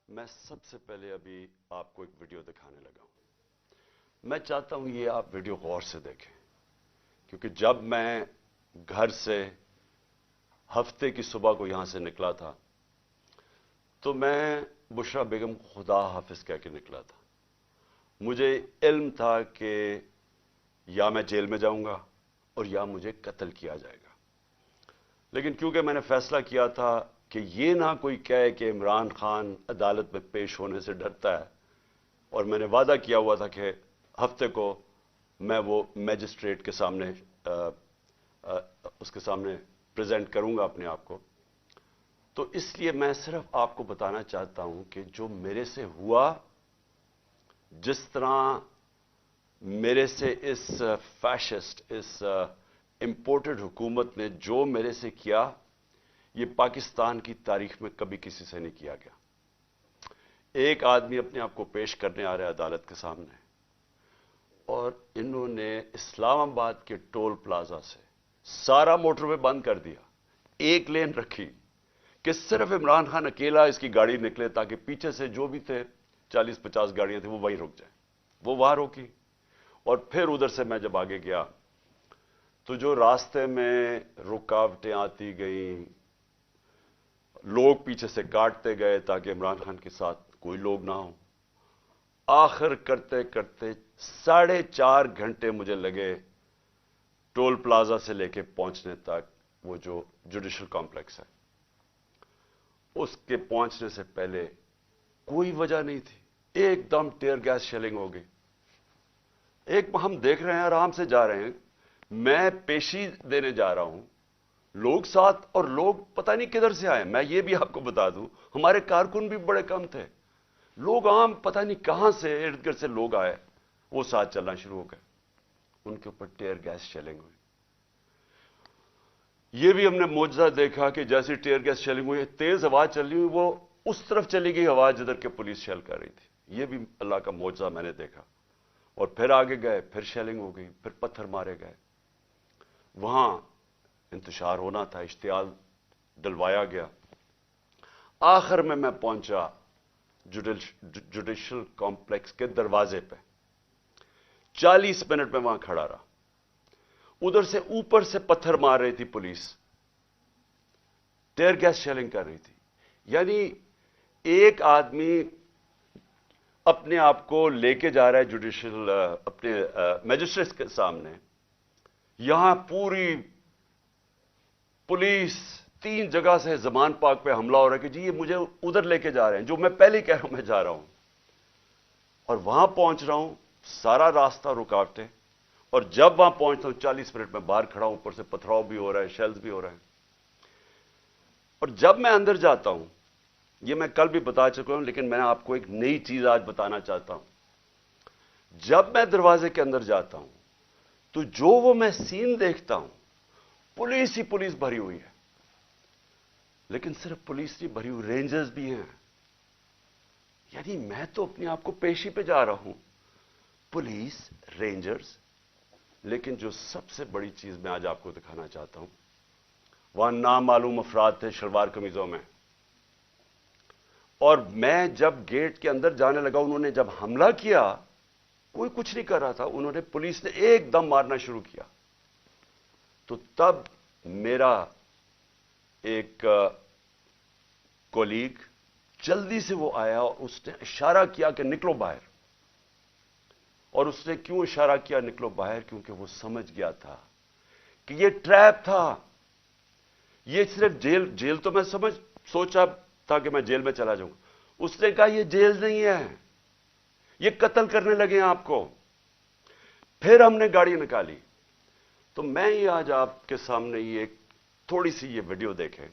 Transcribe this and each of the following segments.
میں سب سے پہلے ابھی آپ کو ایک ویڈیو دکھانے لگا ہوں۔ میں چاہتا ہوں یہ آپ ویڈیو غور سے دیکھیں، کیونکہ جب میں گھر سے ہفتے کی صبح کو یہاں سے نکلا تھا تو میں بشرا بیگم کو خدا حافظ کہہ کے نکلا تھا۔ مجھے علم تھا کہ یا میں جیل میں جاؤں گا اور یا مجھے قتل کیا جائے گا، لیکن کیونکہ میں نے فیصلہ کیا تھا کہ یہ نہ کوئی کہے کہ عمران خان عدالت میں پیش ہونے سے ڈرتا ہے، اور میں نے وعدہ کیا ہوا تھا کہ ہفتے کو میں وہ میجسٹریٹ کے سامنے اس کے سامنے پریزنٹ کروں گا اپنے آپ کو، تو اس لیے میں صرف آپ کو بتانا چاہتا ہوں کہ جو میرے سے ہوا، جس طرح میرے سے اس فیشسٹ، اس امپورٹڈ حکومت نے جو میرے سے کیا، یہ پاکستان کی تاریخ میں کبھی کسی سے نہیں کیا گیا۔ ایک آدمی اپنے آپ کو پیش کرنے آ رہا ہے عدالت کے سامنے، اور انہوں نے اسلام آباد کے ٹول پلازا سے سارا موٹر وے بند کر دیا، ایک لین رکھی کہ صرف عمران خان اکیلا اس کی گاڑی نکلے تاکہ پیچھے سے جو بھی تھے 40-50 گاڑیاں تھیں وہ وہیں رک جائیں۔ وہ وہاں روکی، اور پھر ادھر سے میں جب آگے گیا تو جو راستے میں رکاوٹیں آتی گئیں، لوگ پیچھے سے کاٹتے گئے تاکہ عمران خان کے ساتھ کوئی لوگ نہ ہوں، آخر کرتے کرتے 4.5 گھنٹے مجھے لگے ٹول پلازا سے لے کے پہنچنے تک، وہ جو جوڈیشل کمپلیکس ہے اس کے پہنچنے سے پہلے کوئی وجہ نہیں تھی، ایک دم ٹیئر گیس شیلنگ ہو گئی۔ ہم دیکھ رہے ہیں، آرام سے جا رہے ہیں، میں پیشی دینے جا رہا ہوں، لوگ ساتھ، اور لوگ پتہ نہیں کدھر سے آئے۔ میں یہ بھی آپ کو بتا دوں، ہمارے کارکن بھی بڑے کم تھے، لوگ عام پتہ نہیں کہاں سے ارد گرد سے لوگ آئے، وہ ساتھ چلنا شروع ہو گئے، ان کے اوپر ٹیئر گیس شیلنگ ہوئی۔ یہ بھی ہم نے معجزہ دیکھا کہ جیسی ٹیئر گیس شیلنگ ہوئی، تیز ہوا چل رہی ہوئی، وہ اس طرف چلی گئی ہوا جدھر کے پولیس شیل کر رہی تھی۔ یہ بھی اللہ کا معجزہ میں نے دیکھا۔ اور پھر آگے گئے، پھر شیلنگ ہو گئی، پھر پتھر مارے گئے۔ وہاں انتشار ہونا تھا، اشتعال ڈلوایا گیا۔ آخر میں پہنچا جوڈیشل کمپلیکس کے دروازے پہ، 40 منٹ میں وہاں کھڑا رہا۔ ادھر سے اوپر سے پتھر مار رہی تھی پولیس، ٹیئر گیس شیلنگ کر رہی تھی۔ یعنی ایک آدمی اپنے آپ کو لے کے جا رہا ہے جوڈیشل اپنے میجسٹریٹ کے سامنے، یہاں پوری پولیس 3 جگہ سے زمان پاک پہ حملہ ہو رہا ہے کہ جی یہ مجھے ادھر لے کے جا رہے ہیں جو میں پہلے کہہ رہا ہوں میں جا رہا ہوں، اور وہاں پہنچ رہا ہوں، سارا راستہ رکاوٹیں، اور جب وہاں پہنچتا ہوں 40 منٹ میں باہر کھڑا ہوں، اوپر سے پتھراؤ بھی ہو رہا ہے، شیلز بھی ہو رہے ہیں۔ اور جب میں اندر جاتا ہوں، یہ میں کل بھی بتا چکا ہوں لیکن میں آپ کو ایک نئی چیز آج بتانا چاہتا ہوں۔ جب میں دروازے کے اندر جاتا ہوں تو جو وہ میں سین دیکھتا ہوں، پولیس ہی پولیس بھری ہوئی ہے، لیکن صرف پولیس نہیں بھری ہوئی، رینجرز بھی ہیں۔ یعنی میں تو اپنے آپ کو پیشی پہ جا رہا ہوں، پولیس، رینجرز، لیکن جو سب سے بڑی چیز میں آج آپ کو دکھانا چاہتا ہوں، وہاں نامعلوم افراد تھے شلوار قمیضوں میں، اور میں جب گیٹ کے اندر جانے لگا، انہوں نے جب حملہ کیا، کوئی کچھ نہیں کر رہا تھا، انہوں نے پولیس نے ایک دم مارنا شروع کیا۔ تو تب میرا ایک کولیگ جلدی سے وہ آیا اور اس نے اشارہ کیا کہ نکلو باہر، اور اس نے کیوں اشارہ کیا نکلو باہر؟ کیونکہ وہ سمجھ گیا تھا کہ یہ ٹریپ تھا، یہ صرف جیل تو میں سوچا تھا کہ میں جیل میں چلا جاؤں، اس نے کہا یہ جیل نہیں ہے، یہ قتل کرنے لگے ہیں آپ کو۔ پھر ہم نے گاڑی نکالی۔ تو میں یہ آج آپ کے سامنے یہ تھوڑی سی یہ ویڈیو دیکھیں،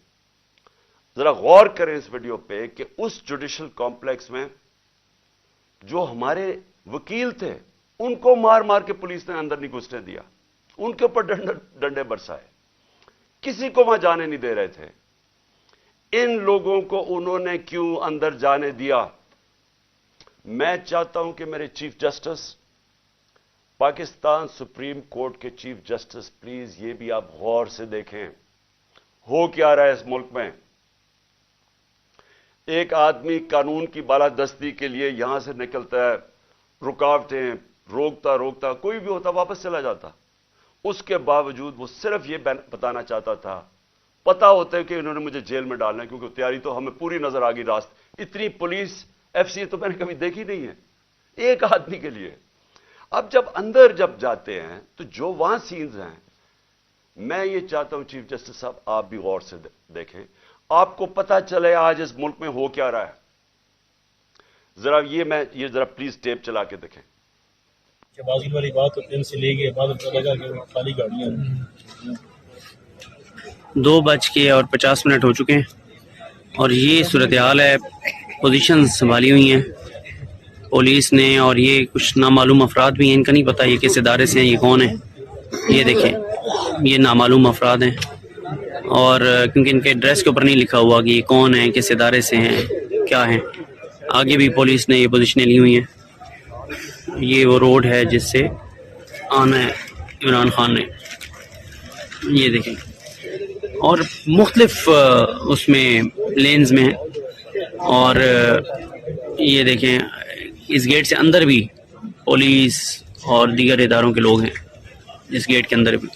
ذرا غور کریں اس ویڈیو پہ کہ اس جوڈیشل کمپلیکس میں جو ہمارے وکیل تھے ان کو مار مار کے پولیس نے اندر نہیں گھسنے دیا، ان کے اوپر ڈنڈے برسائے، کسی کو وہاں جانے نہیں دے رہے تھے۔ ان لوگوں کو انہوں نے کیوں اندر جانے دیا؟ میں چاہتا ہوں کہ میرے chief justice, Pakistan supreme court کے چیف جسٹس، پلیز یہ بھی آپ غور سے دیکھیں ہو کیا رہا ہے اس ملک میں۔ एक आदमी कानून की बालादस्ती के लिए यहां से निकलता है, रुकावटें रोकता रोकता कोई भी होता वापस चला जाता। उसके बावजूद वो सिर्फ ये बताना चाहता था, पता होता है कि इन्होंने मुझे जेल में डालना है, क्योंकि तैयारी तो हमें पूरी नजर आ गई। रास्ते इतनी पुलिस एफसी तो मैंने कभी देखी नहीं है एक आदमी के लिए। अब जब अंदर जाते हैं तो जो वहां सीन्स हैं, मैं ये चाहता हूं चीफ जस्टिस साहब आप भी गौर से देखें, आपको पता चले आज इस मुल्क में हो क्या रहा है। जरा ये जरा प्लीज टेप चला के देखें। बाजी वाली बात तो दिन से ले गए बाद पता लगा कि वो खाली गाड़ियां 2:50 हो चुके हैं और ये सूरत हाल है। पोजीशन संभाली हुई हैं पुलिस ने और ये कुछ नामालूम अफराद भी हैं, इनका नहीं पता ये किस इदारे से हैं, ये कौन है। ये देखें, ये नामालूम अफराद हैं और क्योंकि इनके ड्रेस के ऊपर नहीं लिखा हुआ कि ये कौन है, किस इदारे से हैं, क्या हैं। आगे भी पुलिस ने ये पोजीशनें ली हुई हैं। ये वो रोड है जिससे आना है इमरान खान ने, ये देखें, और मुख्तलिफ उसमें लेन्स में है। और ये देखें इस गेट से अंदर भी पुलिस और दीगर इदारों के लोग हैं, इस गेट के अंदर भी।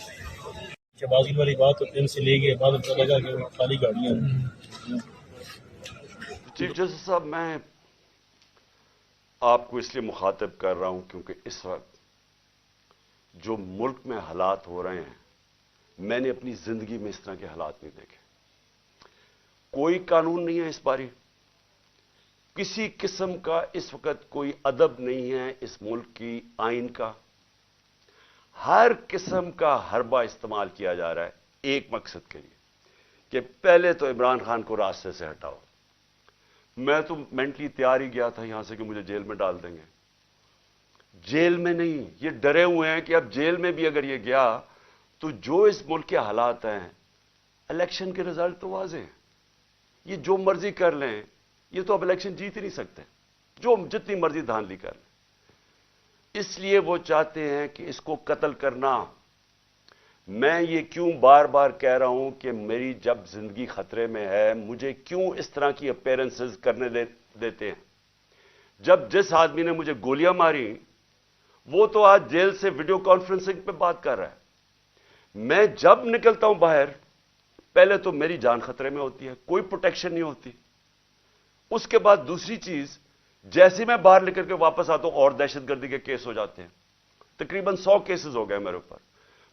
बाजी वाली बात तो दिन से ले गए बाद पता लगा कि वो खाली गाड़ियां चीफ जस्टिस साहब, मैं आपको इसलिए मुखातिब कर रहा हूं क्योंकि इस वक्त जो मुल्क में हालात हो रहे हैं, मैंने अपनी जिंदगी में इस तरह के हालात नहीं देखे। कोई कानून नहीं है इस बारी, किसी किस्म का इस वक्त कोई अदब नहीं है इस मुल्क की आइन का। हर किस्म का हरबा इस्तेमाल किया जा रहा है एक मकसद के लिए कि पहले तो इमरान खान को रास्ते से हटाओ। मैं तो मेंटली तैयार ही गया था यहां से कि मुझे जेल में डाल देंगे। जेल में नहीं, ये डरे हुए हैं कि अब जेल में भी अगर ये गया तो जो इस मुल्क के हालात हैं, इलेक्शन के रिजल्ट तो वाज़ेह हैं, ये जो मर्जी कर लें, ये तो अब इलेक्शन जीत ही नहीं सकते, जो जितनी मर्जी धांधली कर लें। इसलिए वो चाहते हैं कि इसको कत्ल करना। मैं ये क्यों बार बार कह रहा हूं कि मेरी जब जिंदगी खतरे में है, मुझे क्यों इस तरह की अपीयरेंसेस करने देते हैं। जब जिस आदमी ने मुझे गोलियां मारी वो तो आज जेल से वीडियो कॉन्फ्रेंसिंग पे बात कर रहा है। मैं जब निकलता हूं बाहर, पहले तो मेरी जान खतरे में होती है, कोई प्रोटेक्शन नहीं होती। उसके बाद दूसरी चीज, जैसे मैं बाहर निकल के वापस आता हूं और दहशतगर्दी के केस हो जाते हैं। तकरीबन 100 केसेस हो गए मेरे ऊपर।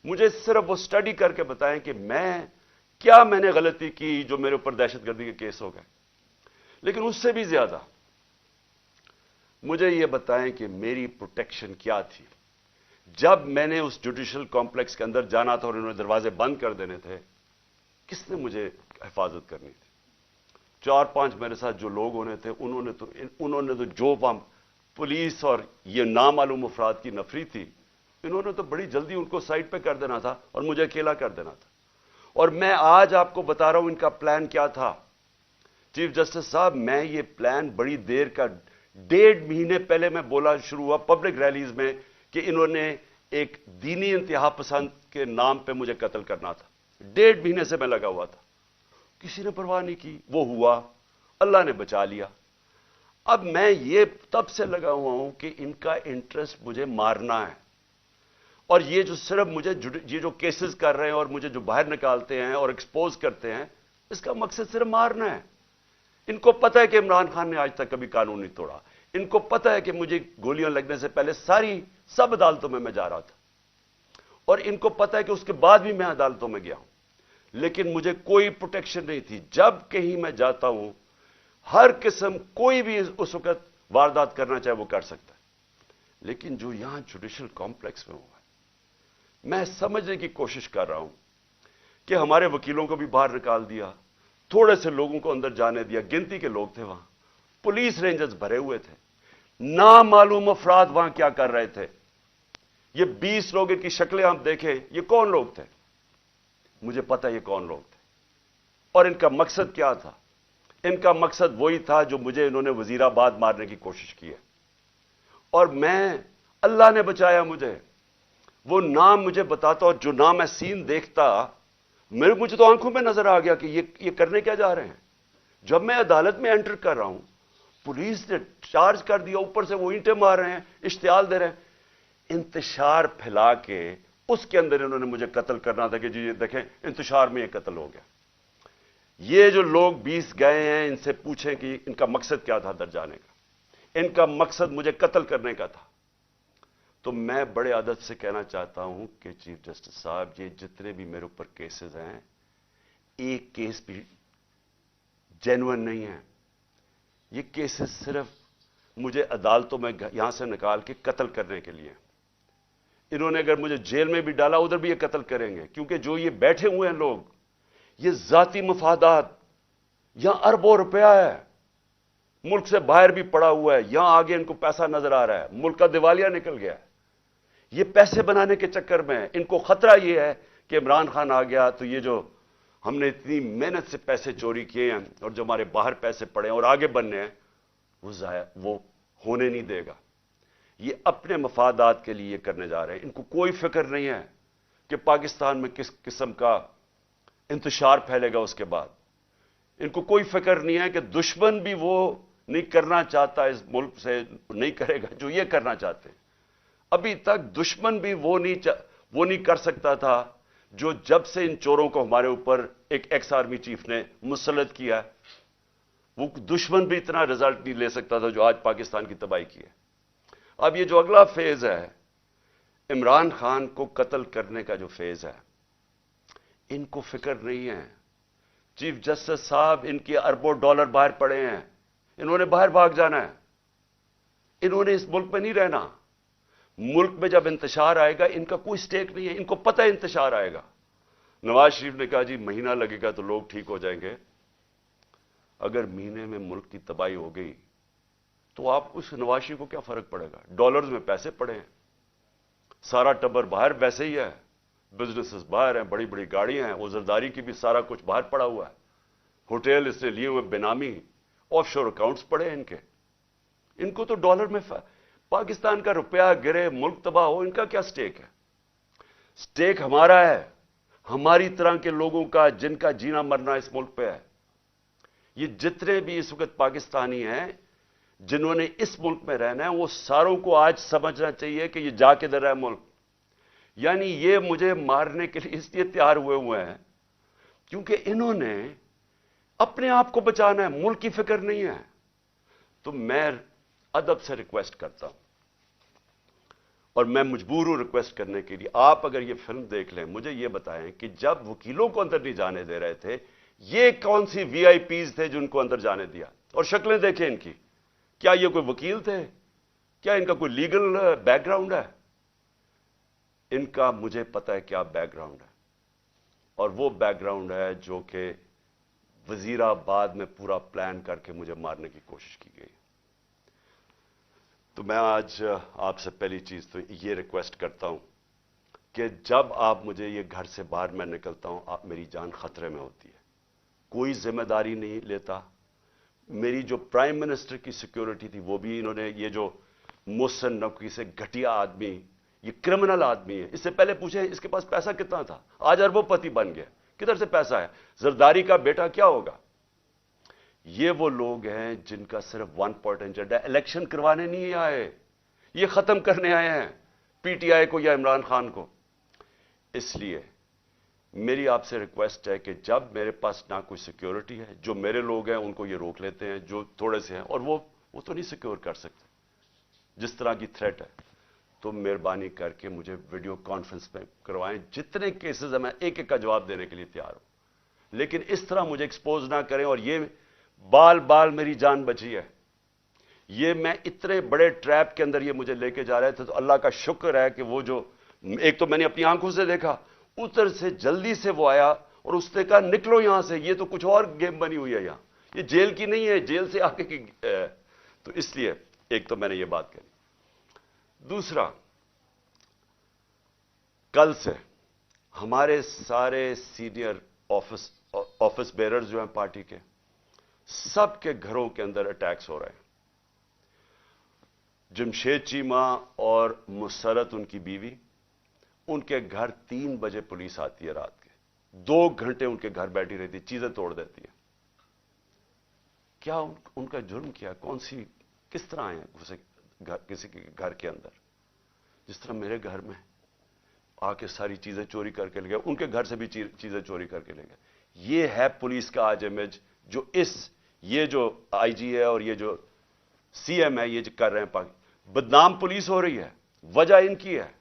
मुझे सिर्फ वो स्टडी करके बताएं कि मैंने गलती की जो मेरे ऊपर दहशतगर्दी के केस हो गए। लेकिन उससे भी ज्यादा मुझे यह बताएं कि मेरी प्रोटेक्शन क्या थी। जब मैंने उस जुडिशल कॉम्प्लेक्स के अंदर जाना था और इन्होंने दरवाजे बंद कर देने थे, किसने मुझे हिफाजत करनी थी? 4-5 मेरे साथ जो लोग होने थे, उन्होंने तो जो पुलिस और ये नामालूम अफराद की नफरी थी, इन्होंने तो बड़ी जल्दी उनको साइड पे कर देना था और मुझे अकेला कर देना था। और मैं आज आपको बता रहा हूं इनका प्लान क्या था। चीफ जस्टिस साहब, मैं ये प्लान बड़ी देर का, 1.5 महीने पहले मैं बोला शुरू हुआ पब्लिक रैलीज में कि इन्होंने एक दीनी इंतहा पसंद के नाम पे मुझे कत्ल करना था। 1.5 महीने से मैं लगा हुआ था, किसी ने परवाह नहीं की। वो हुआ, अल्लाह ने बचा लिया। अब मैं ये तब से लगा हुआ हूं कि इनका इंटरेस्ट मुझे मारना है। और ये जो सिर्फ मुझे ये जो केसेस कर रहे हैं और मुझे जो बाहर निकालते हैं और एक्सपोज करते हैं, इसका मकसद सिर्फ मारना है। इनको पता है कि इमरान खान ने आज तक कभी कानून नहीं तोड़ा। इनको पता है कि मुझे गोलियां लगने से पहले सब अदालतों में मैं जा रहा था, और इनको पता है कि उसके बाद भी मैं अदालतों में गया हूं, लेकिन मुझे कोई प्रोटेक्शन नहीं थी। जब कहीं मैं जाता हूं, हर किस्म कोई भी उस वक्त वारदात करना चाहे वो कर सकता है। लेकिन जो यहां जुडिशल कॉम्प्लेक्स में हुआ है, मैं समझने की कोशिश कर रहा हूं कि हमारे वकीलों को भी बाहर निकाल दिया, थोड़े से लोगों को अंदर जाने दिया, गिनती के लोग थे वहां, पुलिस रेंजर्स भरे हुए थे, नामालूम अफराद वहां क्या कर रहे थे। ये 20 लोग, इनकी शक्लें आप देखें, ये कौन लोग थे? मुझे पता है ये कौन लोग थे और इनका मकसद क्या था। इनका मकसद वही था जो मुझे इन्होंने वजीराबाद मारने की कोशिश की है। और मैं, अल्लाह ने बचाया मुझे। वो नाम मुझे बताता और जो नाम मैं सीन देखता, मुझे तो आंखों में नजर आ गया कि ये करने क्या जा रहे हैं। जब मैं अदालत में एंटर कर रहा हूं, पुलिस ने चार्ज कर दिया, ऊपर से वो ईंटें मार रहे हैं, इश्तिहाल दे रहे हैं, इंतशार फैला के उसके अंदर इन्होंने मुझे कत्ल करना था कि जी ये देखें इंतशार में ये कत्ल हो गया। ये जो लोग 20 गए हैं, इनसे पूछें कि इनका मकसद क्या था अंदर जाने का। इनका मकसद मुझे कत्ल करने का था। तो मैं बड़े अदब से कहना चाहता हूं कि चीफ जस्टिस साहब, ये जितने भी मेरे ऊपर केसेस हैं, एक केस भी जेन्युइन नहीं है। ये केसेस सिर्फ मुझे अदालतों में यहां से निकाल के कत्ल करने के लिए। इन्होंने अगर मुझे जेल में भी डाला, उधर भी ये कत्ल करेंगे, क्योंकि जो ये बैठे हुए हैं लोग, ये जाती मफादात, यहां अरबों रुपया है, मुल्क से बाहर भी पड़ा हुआ है, यहां आगे इनको पैसा नजर आ रहा है, मुल्क का दिवालिया निकल गया है। ये पैसे बनाने के चक्कर में इनको खतरा ये है कि इमरान खान आ गया तो ये जो हमने इतनी मेहनत से पैसे चोरी किए हैं और जो हमारे बाहर पैसे पड़े हैं और आगे बनने हैं, वो होने नहीं देगा। ये अपने मफादात के लिए करने जा रहे हैं। इनको कोई फिक्र नहीं है कि पाकिस्तान में किस किस्म का इंतशार फैलेगा उसके बाद। इनको कोई फिक्र नहीं है कि दुश्मन भी वो नहीं करना चाहता, इस मुल्क से नहीं करेगा जो ये करना चाहते हैं। अभी तक दुश्मन भी वो नहीं कर सकता था जो जब से इन चोरों को हमारे ऊपर एक एक्स आर्मी चीफ ने मुसल्लत किया, वो दुश्मन भी इतना रिजल्ट नहीं ले सकता था जो आज पाकिस्तान की तबाही की है। अब ये जो अगला फेज है, इमरान खान को कत्ल करने का जो फेज है, इनको फिक्र नहीं है। चीफ जस्टिस साहब, इनके अरबों डॉलर बाहर पड़े हैं, इन्होंने बाहर भाग जाना है, इन्होंने इस मुल्क में नहीं रहना। मुल्क में जब इंतशार आएगा, इनका कोई स्टेक नहीं है, इनको पता है इंतशार आएगा। नवाज शरीफ ने कहा जी महीना लगेगा तो लोग ठीक हो जाएंगे। अगर महीने में मुल्क की तबाही हो गई तो आप उस नवाज शरीफ को क्या फर्क पड़ेगा? डॉलर्स में पैसे पड़े हैं, सारा टब्बर बाहर वैसे ही है, बिजनेसेस बाहर हैं, बड़ी बड़ी गाड़ियां हैं, वो जरदारी की भी सारा कुछ बाहर पड़ा हुआ है, होटल इसने लिए हुए बेनामी, ऑफशोर अकाउंट्स पड़े हैं इनके। इनको तो डॉलर में पाकिस्तान का रुपया गिरे, मुल्क तबाह हो, इनका क्या स्टेक है? स्टेक हमारा है, हमारी तरह के लोगों का, जिनका जीना मरना इस मुल्क पे है। ये जितने भी इस वक्त पाकिस्तानी हैं जिन्होंने इस मुल्क में रहना है, वो सारों को आज समझना चाहिए कि ये जा किधर है मुल्क। यानी ये मुझे मारने के लिए इसलिए तैयार हुए हैं क्योंकि इन्होंने अपने आप को बचाना है, मुल्क की फिक्र नहीं है। तो मैं अदब से रिक्वेस्ट करता हूं और मैं मजबूर हूं रिक्वेस्ट करने के लिए, आप अगर ये फिल्म देख लें, मुझे ये बताएं कि जब वकीलों को अंदर नहीं जाने दे रहे थे, ये कौन सी वीआईपीज थे जिनको अंदर जाने दिया? और शक्लें देखें इनकी, क्या ये कोई वकील थे? क्या इनका कोई लीगल बैकग्राउंड है? इनका मुझे पता है क्या बैकग्राउंड है, और वो बैकग्राउंड है जो कि वजीराबाद में पूरा प्लान करके मुझे मारने की कोशिश की गई। तो मैं आज आपसे पहली चीज तो ये रिक्वेस्ट करता हूं कि जब आप मुझे ये घर से बाहर मैं निकलता हूं, आप मेरी जान खतरे में होती है, कोई जिम्मेदारी नहीं लेता। मेरी जो प्राइम मिनिस्टर की सिक्योरिटी थी वो भी इन्होंने, ये जो मोहसिन नकवी से घटिया आदमी, ये क्रिमिनल आदमी है, इससे पहले पूछे इसके पास पैसा कितना था, आज अरबोपति बन गया, किधर से पैसा है? जरदारी का बेटा क्या होगा? ये वो लोग हैं जिनका सिर्फ वन पॉइंट एजेंडा, इलेक्शन करवाने नहीं आए, ये खत्म करने आए हैं पीटीआई को या इमरान खान को। इसलिए मेरी आपसे रिक्वेस्ट है कि जब मेरे पास ना कोई सिक्योरिटी है, जो मेरे लोग हैं उनको ये रोक लेते हैं जो थोड़े से हैं, और वो तो नहीं सिक्योर कर सकते जिस तरह की थ्रेट है, तो मेहरबानी करके मुझे वीडियो कॉन्फ्रेंस में करवाएं। जितने केसेस हैं मैं एक एक का जवाब देने के लिए तैयार हूं, लेकिन इस तरह मुझे एक्सपोज ना करें। और ये बाल बाल मेरी जान बची है, ये मैं इतने बड़े ट्रैप के अंदर ये मुझे लेके जा रहे थे, तो अल्लाह का शुक्र है कि वो जो एक तो मैंने अपनी आंखों से देखा, उधर से जल्दी से वो आया और उसने कहा निकलो यहां से, ये तो कुछ और गेम बनी हुई है, यहां ये जेल की नहीं है, जेल से आगे की। तो इसलिए एक तो मैंने ये बात कही। दूसरा, कल से हमारे सारे सीनियर ऑफिस बेरर्स जो हैं पार्टी के, सबके घरों के अंदर अटैक्स हो रहे हैं। जमशेद चीमा और मुसरत उनकी बीवी, उनके घर 3 बजे पुलिस आती है रात के, 2 घंटे उनके घर बैठी रहती है, चीजें तोड़ देती है। क्या उनका जुर्म किया, किस तरह आए घुसे किसी के घर के अंदर, जिस तरह मेरे घर में आके सारी चीजें चोरी करके ले गए, उनके घर से भी चीजें चोरी करके ले गए। ये है पुलिस का आज इमेज जो ये जो आईजी है और ये जो सीएम है ये जो कर रहे हैं। बदनाम पुलिस हो रही है, वजह इनकी है,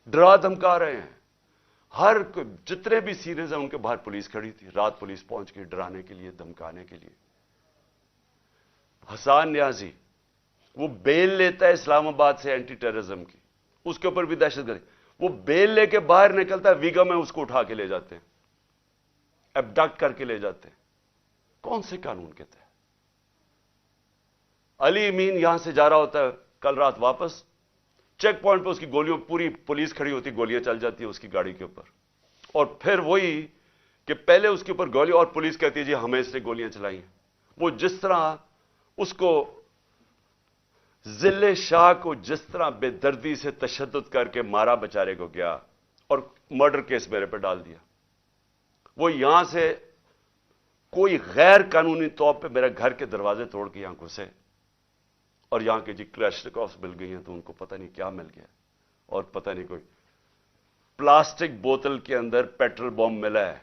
डरा धमका रहे हैं। हर जितने भी सीरीज हैं उनके बाहर पुलिस खड़ी थी, रात पुलिस पहुंच गई डराने के लिए, धमकाने के लिए। हसन न्याजी वो बेल लेता है इस्लामाबाद से एंटी टेररिज्म की, उसके ऊपर भी दहशतगर्दी, वो बेल लेके बाहर निकलता है, वीगा में उसको उठा के ले जाते हैं, एबडक्ट करके ले जाते हैं। कौन से कानून के तहत? अली अमीन यहां से जा रहा होता है कल रात वापस, चेक पॉइंट पे उसकी गोलियों, पूरी पुलिस खड़ी होती, गोलियां चल जाती है उसकी गाड़ी के ऊपर, और फिर वही कि पहले उसके ऊपर गोली और पुलिस कहती है जी हमें इसने गोलियां चलाई हैं। वो जिस तरह उसको जिले शाह को जिस तरह बेदर्दी से तशद्दुद करके मारा बेचारे को गया और मर्डर केस मेरे पे डाल दिया, वो यहां से कोई गैर कानूनी तौर पे मेरे घर के दरवाजे तोड़ के यहां घुसे और यहां के जी क्लैशनिकोव्स मिल गई हैं तो उनको पता नहीं क्या मिल गया, और पता नहीं कोई प्लास्टिक बोतल के अंदर पेट्रोल बॉम्ब मिला है।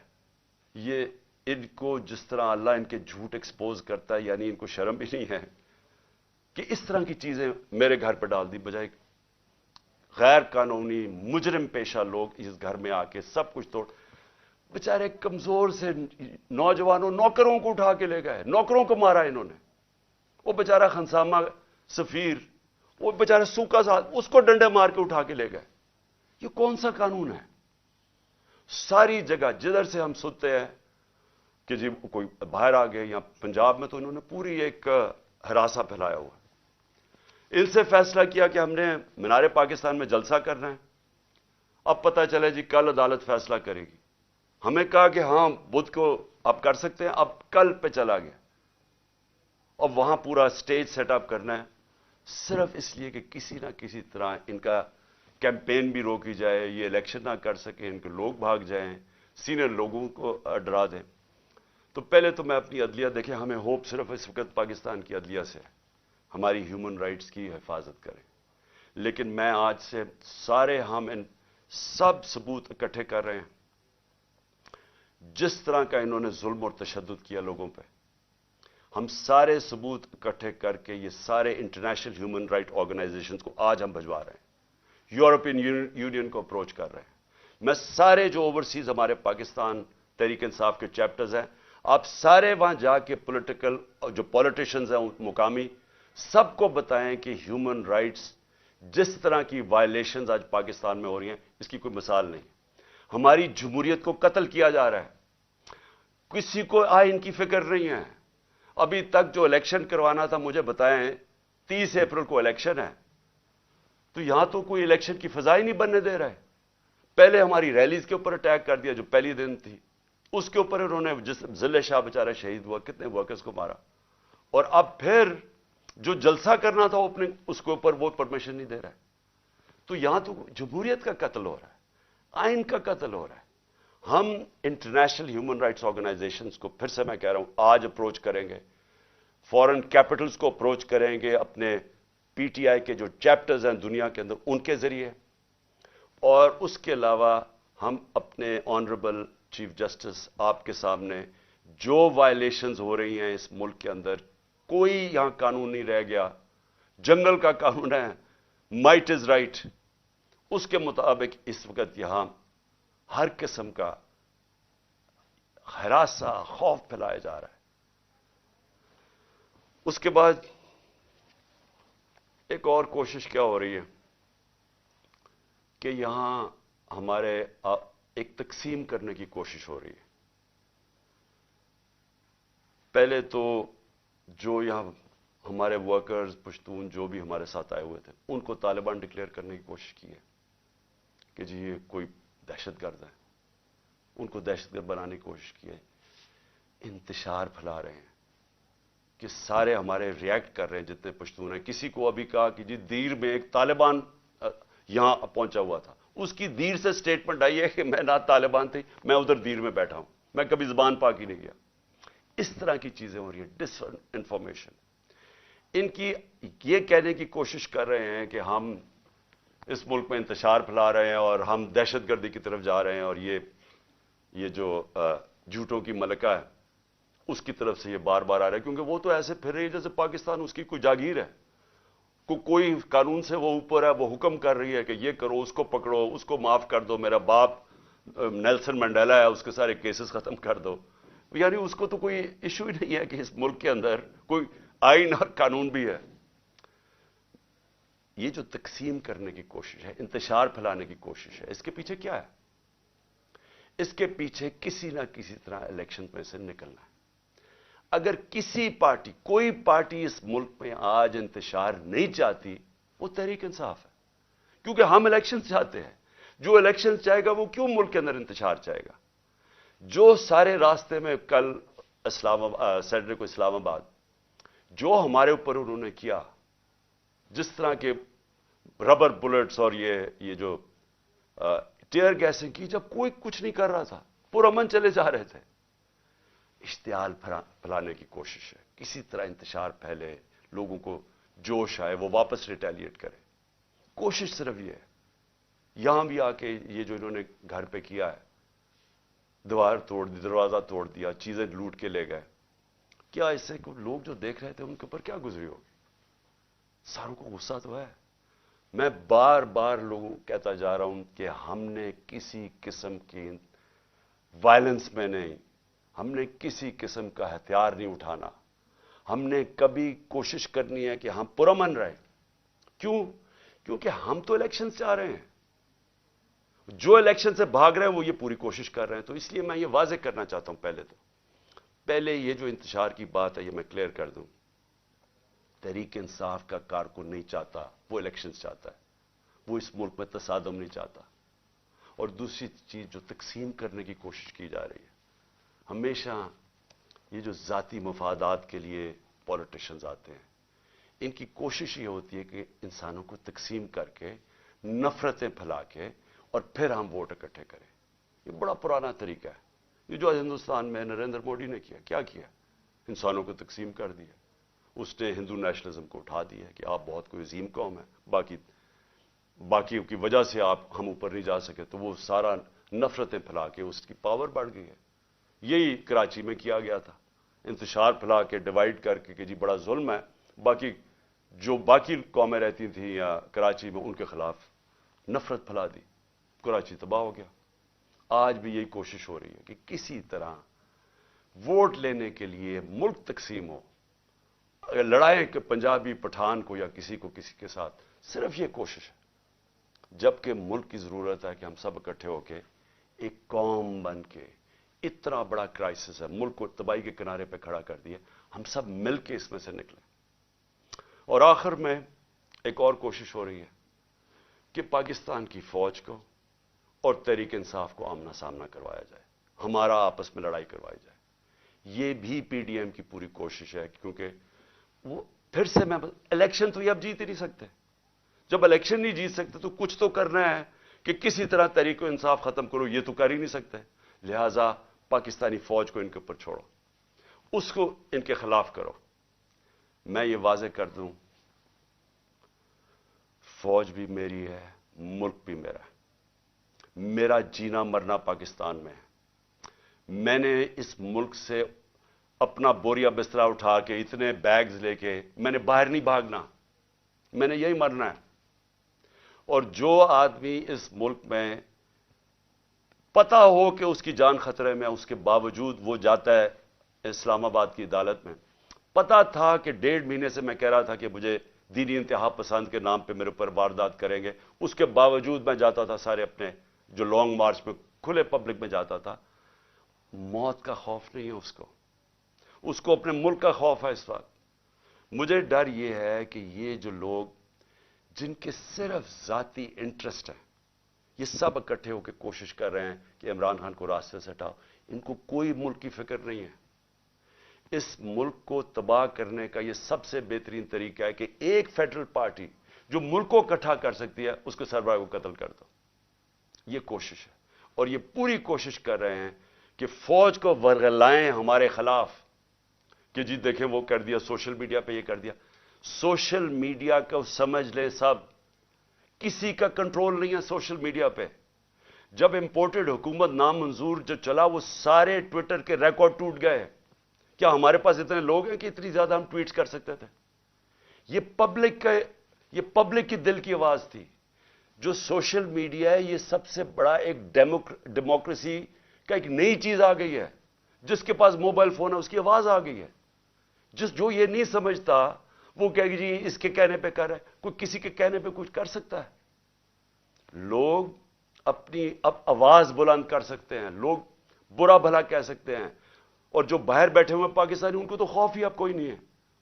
ये इनको जिस तरह अल्लाह इनके झूठ एक्सपोज करता है, यानी इनको शर्म भी नहीं है कि इस तरह की चीजें मेरे घर पर डाल दी, बजाय गैर कानूनी मुजरिम पेशा लोग इस घर में आके सब कुछ तोड़। बेचारे कमजोर से नौजवानों, नौकरों को उठा के ले गए, नौकरों को मारा इन्होंने। वो बेचारा खनसामा सफीर, वो बेचारा सूखा साथ, उसको डंडे मार के उठा के ले गए। ये कौन सा कानून है? सारी जगह जिधर से हम सुनते हैं कि जी कोई बाहर आ गए, या पंजाब में तो इन्होंने पूरी एक हरासा फैलाया हुआ। इनसे फैसला किया कि हमने मीनारे पाकिस्तान में जलसा करना है। अब पता चला जी कल अदालत फैसला करेगी। हमें कहा कि हां बुध को आप कर सकते हैं, अब कल पे चला गया। अब वहां पूरा स्टेज सेटअप करना है सिर्फ इसलिए कि किसी ना किसी तरह इनका कैंपेन भी रोकी जाए, ये इलेक्शन ना कर सके, इनके लोग भाग जाएं, सीनियर लोगों को डरा दें। तो पहले तो मैं अपनी अदलिया देखें, हमें होप सिर्फ इस वक्त पाकिस्तान की अदलिया से है, हमारी ह्यूमन राइट्स की हिफाजत करें। लेकिन मैं आज से सारे हम इन सब सबूत इकट्ठे कर रहे हैं। जिस तरह का इन्होंने जुल्म और तशद्दुद किया लोगों पे, हम सारे सबूत इकट्ठे करके ये सारे इंटरनेशनल ह्यूमन राइट ऑर्गेनाइजेशंस को आज हम भिजवा रहे हैं, यूरोपियन यूनियन को अप्रोच कर रहे हैं। मैं सारे जो ओवरसीज हमारे पाकिस्तान तहरीक इंसाफ के चैप्टर्स हैं, आप सारे वहां जाके पॉलिटिकल जो पॉलिटिशियंस हैं मुकामी, सबको बताएं कि ह्यूमन राइट्स जिस तरह की वायलेशंस आज पाकिस्तान में हो रही हैं, इसकी कोई मिसाल नहीं। हमारी जमहूरियत को कत्ल किया जा रहा है, किसी को आइन की फिक्र नहीं है। अभी तक जो इलेक्शन करवाना था, मुझे बताएं 30 अप्रैल को इलेक्शन है, तो यहां तो कोई इलेक्शन की फिजा ही नहीं बनने दे रहा है। पहले हमारी रैलीज के ऊपर अटैक कर दिया, जो पहली दिन थी उसके ऊपर उन्होंने, जिस जिले शाह बेचारा शहीद हुआ, कितने वर्कर्स को मारा, और अब फिर जो जलसा करना था ओपनिंग, उसके ऊपर वो परमिशन नहीं दे रहा है। तो यहां तो जमहूरियत का कत्ल हो रहा है, आइन का कत्ल हो रहा है। हम इंटरनेशनल ह्यूमन राइट्स ऑर्गेनाइजेशंस को फिर से मैं कह रहा हूं आज अप्रोच करेंगे, फॉरेन कैपिटल्स को अप्रोच करेंगे, अपने पीटीआई के जो चैप्टर्स हैं दुनिया के अंदर उनके जरिए, और उसके अलावा हम अपने ऑनरेबल चीफ जस्टिस आपके सामने जो वायलेशंस हो रही हैं इस मुल्क के अंदर, कोई यहां कानून नहीं रह गया। जंगल का कानून है, माइट इज राइट, उसके मुताबिक इस वक्त यहां हर किस्म का हरासा, खौफ फैलाया जा रहा है। उसके बाद एक और कोशिश क्या हो रही है कि यहां हमारे एक तकसीम करने की कोशिश हो रही है। पहले तो जो यहां हमारे वर्कर्स, पश्तून जो भी हमारे साथ आए हुए थे, उनको तालिबान डिक्लेयर करने की कोशिश की है कि जी ये कोई दहशतगर्द है, उनको दहशतगर्द बनाने की कोशिश की है। इंतशार फैला रहे हैं कि सारे हमारे रिएक्ट कर रहे हैं जितने पश्तून हैं। किसी को अभी कहा कि जी दीर में एक तालिबान यहां पहुंचा हुआ था, उसकी दीर से स्टेटमेंट आई है कि मैं ना तालिबान थी, मैं उधर दीर में बैठा हूं, मैं कभी जुबान पाक ही नहीं किया। اس طرح کی چیزیں ہو رہی ہیں، ڈس انفارمیشن. ان کی یہ کہنے کی کوشش کر رہے ہیں کہ ہم اس ملک میں انتشار پھیلا رہے ہیں اور ہم دہشت گردی کی طرف جا رہے ہیں، اور یہ جو جھوٹوں کی ملکہ ہے اس کی طرف سے یہ بار بار آ رہا ہے، کیونکہ وہ تو ایسے پھر رہی ہے جیسے پاکستان اس کی کوئی جاگیر ہے، کوئی قانون سے وہ اوپر ہے، وہ حکم کر رہی ہے کہ یہ کرو، اس کو پکڑو، اس کو معاف کر دو، میرا باپ نیلسن منڈیلا ہے، اس کے سارے کیسز ختم کر دو. یعنی اس کو تو کوئی ایشو ہی نہیں ہے کہ اس ملک کے اندر کوئی آئین اور قانون بھی ہے. یہ جو تقسیم کرنے کی کوشش ہے، انتشار پھیلانے کی کوشش ہے، اس کے پیچھے کیا ہے؟ اس کے پیچھے کسی نہ کسی طرح الیکشن میں سے نکلنا ہے. اگر کسی پارٹی، کوئی پارٹی اس ملک میں آج انتشار نہیں چاہتی، وہ تحریک انصاف ہے، کیونکہ ہم الیکشن چاہتے ہیں. جو الیکشن چاہے گا وہ کیوں ملک کے اندر انتشار چاہے گا؟ جو سارے راستے میں کل سیٹرڈے کو اسلام آباد جو ہمارے اوپر انہوں نے کیا، جس طرح کے ربر بلٹس اور یہ جو ٹیئر گیسنگ کی، جب کوئی کچھ نہیں کر رہا تھا، پرامن چلے جا رہے تھے. اشتعال پھیلانے کی کوشش ہے، کسی طرح انتشار پھیلے، لوگوں کو جوش آئے، وہ واپس ریٹیلیٹ کرے. کوشش صرف یہ ہے. یہاں بھی آ کے یہ جو انہوں نے گھر پہ کیا ہے، دیوار توڑ دی، دروازہ توڑ دیا، چیزیں لوٹ کے لے گئے، کیا اس سے لوگ جو دیکھ رہے تھے ان کے اوپر کیا گزری ہوگی؟ ساروں کو غصہ تو ہے. میں بار بار لوگوں کہتا جا رہا ہوں کہ ہم نے کسی قسم کی وائلنس میں نہیں، ہم نے کسی قسم کا ہتھیار نہیں اٹھانا. ہم نے کبھی کوشش کرنی ہے کہ ہم پرامن رہیں. کیوں؟ کیونکہ ہم تو الیکشن سے آ رہے ہیں. جو الیکشن سے بھاگ رہے ہیں وہ یہ پوری کوشش کر رہے ہیں. تو اس لیے میں یہ واضح کرنا چاہتا ہوں، پہلے یہ جو انتشار کی بات ہے یہ میں کلیئر کر دوں. تحریک انصاف کا کارکن نہیں چاہتا، وہ الیکشن چاہتا ہے. وہ اس ملک میں تصادم نہیں چاہتا. اور دوسری چیز جو تقسیم کرنے کی کوشش کی جا رہی ہے، ہمیشہ یہ جو ذاتی مفادات کے لیے پولیٹیشینز آتے ہیں، ان کی کوشش یہ ہوتی ہے کہ انسانوں کو تقسیم کر کے، نفرتیں پھیلا کے، اور پھر ہم ووٹ اکٹھے کریں. یہ بڑا پرانا طریقہ ہے. یہ جو ہندوستان میں نریندر مودی نے کیا کیا؟ انسانوں کو تقسیم کر دیا. اس نے ہندو نیشنلزم کو اٹھا دیا کہ آپ بہت کوئی عظیم قوم ہے، باقیوں کی وجہ سے ہم اوپر نہیں جا سکے، تو وہ سارا نفرتیں پھیلا کے اس کی پاور بڑھ گئی ہے. یہی کراچی میں کیا گیا تھا، انتشار پھیلا کے، ڈیوائیڈ کر کے کہ جی بڑا ظلم ہے. باقی قومیں رہتی تھیں یا کراچی میں، ان کے خلاف نفرت پھیلا دی، کراچی تباہ ہو گیا. آج بھی یہی کوشش ہو رہی ہے کہ کسی طرح ووٹ لینے کے لیے ملک تقسیم ہو. اگر لڑائیں کہ پنجابی پٹھان کو یا کسی کے ساتھ، صرف یہ کوشش ہے. جبکہ ملک کی ضرورت ہے کہ ہم سب اکٹھے ہو کے ایک قوم بن کے، اتنا بڑا کرائسس ہے، ملک کو تباہی کے کنارے پہ کھڑا کر دیا، ہم سب مل کے اس میں سے نکلیں. اور آخر میں ایک اور کوشش ہو رہی ہے کہ پاکستان کی فوج کو اور تحریک انصاف کو آمنا سامنا کروایا جائے، ہمارا آپس میں لڑائی کروائی جائے. یہ بھی پی ڈی ایم کی پوری کوشش ہے، کیونکہ وہ پھر سے الیکشن تو یہ اب جیت ہی نہیں سکتے. جب الیکشن نہیں جیت سکتے تو کچھ تو کرنا ہے کہ کسی طرح تحریک انصاف ختم کرو. یہ تو کر ہی نہیں سکتے. لہذا پاکستانی فوج کو ان کے اوپر چھوڑو، اس کو ان کے خلاف کرو. میں یہ واضح کر دوں، فوج بھی میری ہے، ملک بھی میرا ہے. میرا جینا مرنا پاکستان میں ہے. میں نے اس ملک سے اپنا بوریا بسترا اٹھا کے، اتنے بیگز لے کے، میں نے باہر نہیں بھاگنا، میں نے یہی مرنا ہے. اور جو آدمی اس ملک میں پتا ہو کہ اس کی جان خطرے میں، اس کے باوجود وہ جاتا ہے اسلام آباد کی عدالت میں. پتا تھا کہ 1.5 مہینے سے میں کہہ رہا تھا کہ مجھے دینی انتہا پسند کے نام پہ میرے اوپر واردات کریں گے، اس کے باوجود میں جاتا تھا سارے اپنے جو لانگ مارچ میں کھلے پبلک میں جاتا تھا. موت کا خوف نہیں ہے اس کو اپنے ملک کا خوف ہے. اس وقت مجھے ڈر یہ ہے کہ یہ جو لوگ جن کے صرف ذاتی انٹرسٹ ہیں، یہ سب اکٹھے ہو کے کوشش کر رہے ہیں کہ عمران خان کو راستے سے ہٹاؤ. ان کو کوئی ملک کی فکر نہیں ہے. اس ملک کو تباہ کرنے کا یہ سب سے بہترین طریقہ ہے کہ ایک فیڈرل پارٹی جو ملک کو اکٹھا کر سکتی ہے، اس کے سربراہ کو قتل کر دو. یہ کوشش ہے، اور یہ پوری کوشش کر رہے ہیں کہ فوج کو ورغلائیں ہمارے خلاف. کہ جی دیکھیں وہ کر دیا, سوشل میڈیا پہ یہ کر دیا. سوشل میڈیا کو سمجھ لیں سب, کسی کا کنٹرول نہیں ہے سوشل میڈیا پہ. جب امپورٹڈ حکومت نامنظور جو چلا, وہ سارے ٹویٹر کے ریکارڈ ٹوٹ گئے. کیا ہمارے پاس اتنے لوگ ہیں کہ اتنی زیادہ ہم ٹویٹس کر سکتے تھے؟ یہ پبلک کی دل کی آواز تھی. جو سوشل میڈیا ہے یہ سب سے بڑا ایک ڈیموکریسی کا ایک نئی چیز آ گئی ہے. جس کے پاس موبائل فون ہے اس کی آواز آ گئی ہے. جو یہ نہیں سمجھتا وہ کہے گی جی اس کے کہنے پہ کر رہا ہے. کوئی کسی کے کہنے پہ کچھ کر سکتا ہے؟ لوگ اپنی اب آواز بلند کر سکتے ہیں, لوگ برا بھلا کہہ سکتے ہیں. اور جو باہر بیٹھے ہوئے پاکستانی, ان کو تو خوف ہی اب کوئی نہیں ہے.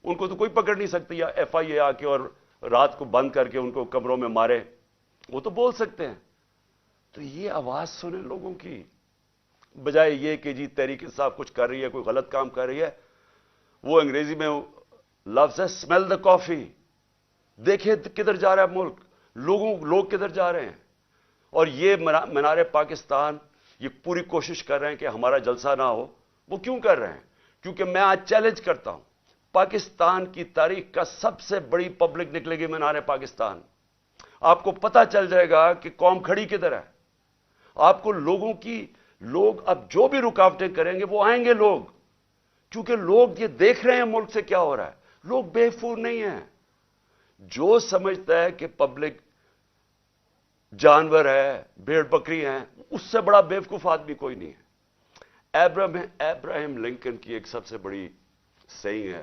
ان کو تو کوئی پکڑ نہیں سکتی, یا ایف آئی اے آ کے اور رات کو بند کر کے ان کو کمروں میں مارے, وہ تو بول سکتے ہیں. تو یہ آواز سنیں لوگوں کی, بجائے یہ کہ جی تحریک انصاف کچھ کر رہی ہے, کوئی غلط کام کر رہی ہے. وہ انگریزی میں لفظ ہے اسمیل دا کافی. دیکھیں کدھر جا رہا ہے ملک, لوگ کدھر جا رہے ہیں. اور یہ مینار پاکستان یہ پوری کوشش کر رہے ہیں کہ ہمارا جلسہ نہ ہو. وہ کیوں کر رہے ہیں؟ کیونکہ میں آج چیلنج کرتا ہوں, پاکستان کی تاریخ کا سب سے بڑی پبلک نکلے گی مینار پاکستان. آپ کو پتہ چل جائے گا کہ قوم کھڑی کدھر ہے. آپ کو لوگ اب جو بھی رکاوٹیں کریں گے وہ آئیں گے لوگ, کیونکہ لوگ یہ دیکھ رہے ہیں ملک سے کیا ہو رہا ہے. لوگ بے وقوف نہیں ہیں. جو سمجھتا ہے کہ پبلک جانور ہے, بھیڑ بکری ہیں, اس سے بڑا بے وقوف آدمی کوئی نہیں ہے. ابراہیم لنکن کی ایک سب سے بڑی سیئنگ ہے,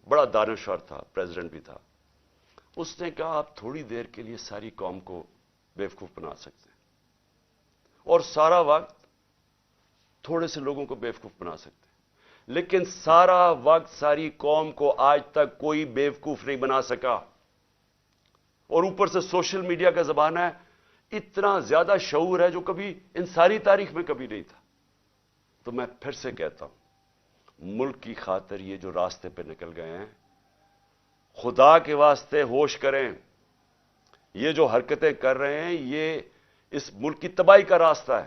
بڑا دانشور تھا, پریزیڈنٹ بھی تھا. اس نے کہا آپ تھوڑی دیر کے لیے ساری قوم کو بے وقوف بنا سکتے ہیں, اور سارا وقت تھوڑے سے لوگوں کو بے وقوف بنا سکتے ہیں, لیکن سارا وقت ساری قوم کو آج تک کوئی بے وقوف نہیں بنا سکا. اور اوپر سے سوشل میڈیا کا زمانہ ہے, اتنا زیادہ شعور ہے جو کبھی ان ساری تاریخ میں کبھی نہیں تھا. تو میں پھر سے کہتا ہوں, ملک کی خاطر یہ جو راستے پہ نکل گئے ہیں, خدا کے واسطے ہوش کریں. یہ جو حرکتیں کر رہے ہیں یہ اس ملک کی تباہی کا راستہ ہے.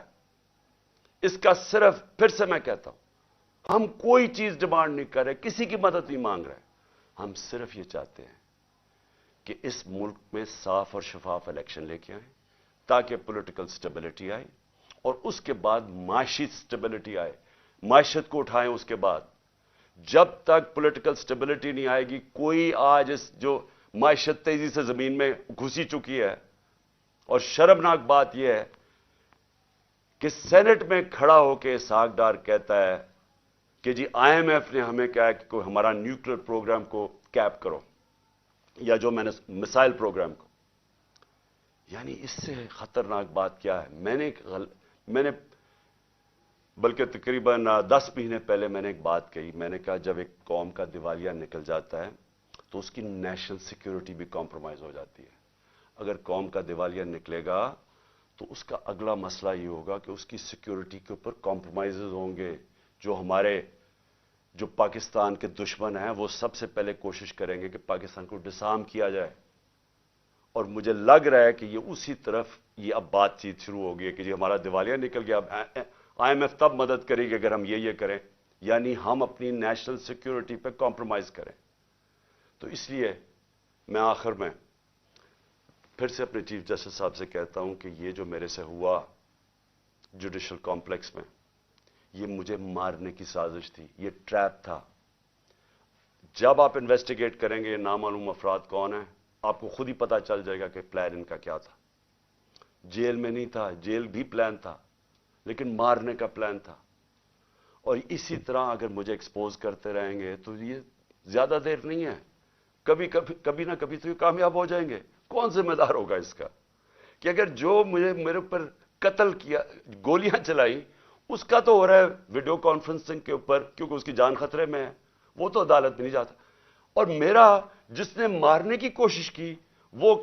اس کا صرف, پھر سے میں کہتا ہوں, ہم کوئی چیز ڈیمانڈ نہیں کر رہے, کسی کی مدد نہیں مانگ رہے. ہم صرف یہ چاہتے ہیں کہ اس ملک میں صاف اور شفاف الیکشن لے کے آئیں, تاکہ پولیٹیکل سٹیبلٹی آئے, اور اس کے بعد معاشی سٹیبلٹی آئے, معیشت کو اٹھائیں. اس کے بعد جب تک پولیٹیکل سٹیبلٹی نہیں آئے گی, کوئی آج اس جو معیشت تیزی سے زمین میں گھسی چکی ہے. اور شرمناک بات یہ ہے کہ سینٹ میں کھڑا ہو کے اسحاق ڈار کہتا ہے کہ جی آئی ایم ایف نے ہمیں کہا کہ کوئی ہمارا نیوکلیر پروگرام کو کیپ کرو, یا جو میں نے مسائل پروگرام کو. یعنی اس سے خطرناک بات کیا ہے؟ میں نے بلکہ تقریباً 10 مہینے پہلے میں نے ایک بات کہی. میں نے کہا جب ایک قوم کا دیوالیہ نکل جاتا ہے تو اس کی نیشنل سیکیورٹی بھی کمپرومائز ہو جاتی ہے. اگر قوم کا دیوالیہ نکلے گا تو اس کا اگلا مسئلہ یہ ہوگا کہ اس کی سیکیورٹی کے اوپر کمپرومائزز ہوں گے. جو پاکستان کے دشمن ہیں وہ سب سے پہلے کوشش کریں گے کہ پاکستان کو ڈسارم کیا جائے. اور مجھے لگ رہا ہے کہ یہ اسی طرف یہ اب بات چیت شروع ہوگی کہ جی ہمارا دیوالیہ نکل گیا, اب آئی ایم ایف تب مدد کرے گی اگر ہم یہ کریں. یعنی ہم اپنی نیشنل سیکیورٹی پہ کمپرومائز کریں. تو اس لیے میں آخر میں پھر سے اپنے چیف جسٹس صاحب سے کہتا ہوں کہ یہ جو میرے سے ہوا جوڈیشل کمپلیکس میں, یہ مجھے مارنے کی سازش تھی, یہ ٹریپ تھا. جب آپ انویسٹیگیٹ کریں گے نامعلوم افراد کون ہیں, آپ کو خود ہی پتا چل جائے گا کہ پلان ان کا کیا تھا. جیل میں نہیں تھا, جیل بھی پلان تھا, لیکن مارنے کا پلان تھا. اور اسی طرح اگر مجھے ایکسپوز کرتے رہیں گے تو یہ زیادہ دیر نہیں ہے, کبھی نہ کبھی تو یہ کامیاب ہو جائیں گے. کون ذمہ دار ہوگا اس کا کہ اگر جو میرے اوپر قتل کیا, گولیاں چلائی, اس کا تو ہو رہا ہے ویڈیو کانفرنسنگ کے اوپر کیونکہ اس کی جان خطرے میں ہے, وہ تو عدالت میں نہیں جاتا. اور میرا جس نے مارنے کی کوشش کی وہ